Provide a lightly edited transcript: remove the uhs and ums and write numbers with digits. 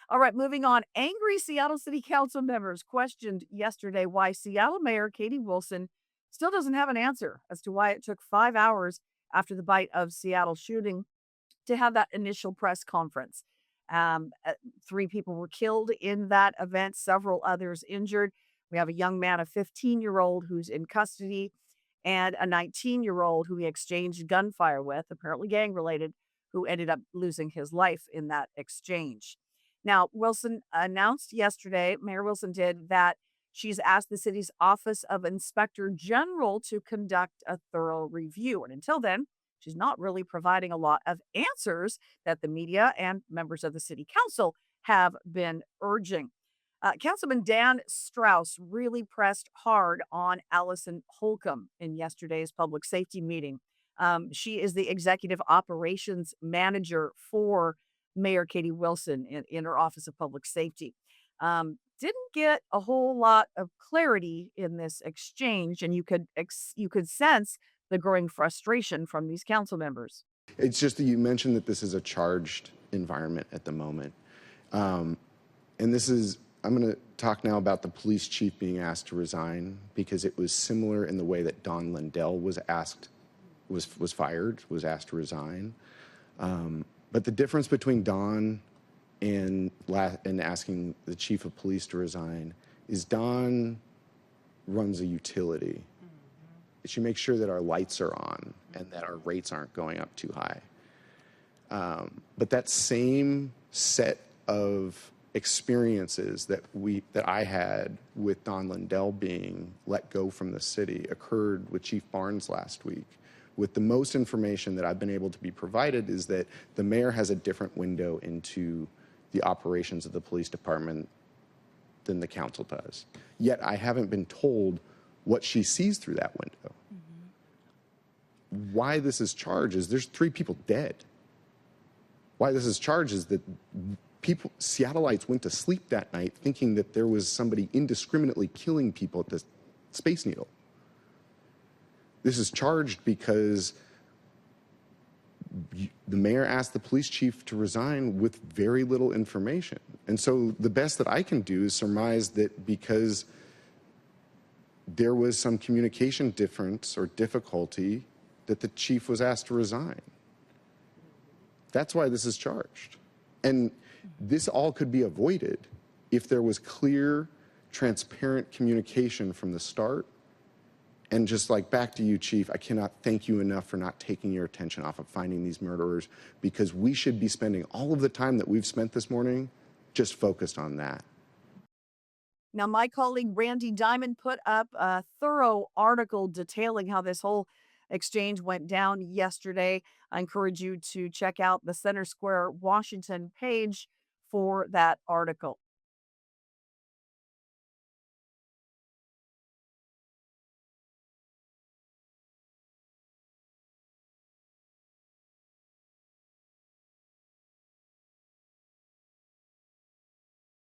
All right, moving on. Angry Seattle City Council members questioned yesterday why Seattle Mayor Katie Wilson still doesn't have an answer as to why it took 5 hours after the bite of Seattle shooting to have that initial press conference. Um, uh, 3 people were killed in that event, several others injured. We have a young man, a 15-year-old who's in custody, and a 19-year-old who he exchanged gunfire with, apparently gang related, who ended up losing his life in that exchange. Now, Wilson announced yesterday, Mayor Wilson did, that she's asked the city's Office of Inspector General to conduct a thorough review. And until then, she's not really providing a lot of answers that the media and members of the city council have been urging. Councilman Dan Strauss really pressed hard on Allison Holcomb in yesterday's public safety meeting. She is the executive operations manager for Mayor Katie Wilson in her Office of Public Safety. Didn't get a whole lot of clarity in this exchange, and you could sense the growing frustration from these council members. It's just that you mentioned that this is a charged environment at the moment. Um, and this is, I'm going to talk now about the police chief being asked to resign because it was similar in the way that Don Lindell was asked, was fired, was asked to resign. But the difference between Don and asking the chief of police to resign is Don runs a utility. She makes sure that our lights are on and that our rates aren't going up too high. But that same set of experiences that I had with Don Lindell being let go from the city occurred with Chief Barnes last week. With the most information that I've been able to be provided is that the mayor has a different window into the operations of the police department than the council does. Yet I haven't been told what she sees through that window. Why this is charged is there's 3 people dead. Why this is charged is that Seattleites went to sleep that night thinking that there was somebody indiscriminately killing people at the Space Needle. This is charged because the mayor asked the police chief to resign with very little information. And so the best that I can do is surmise that because there was some communication difference or difficulty that the chief was asked to resign. That's why this is charged. And this all could be avoided if there was clear, transparent communication from the start. And just like, back to you, Chief, I cannot thank you enough for not taking your attention off of finding these murderers, because we should be spending all of the time that we've spent this morning just focused on that. Now, my colleague Randy Diamond put up a thorough article detailing how this whole exchange went down yesterday. I encourage you to check out the Center Square Washington page for that article.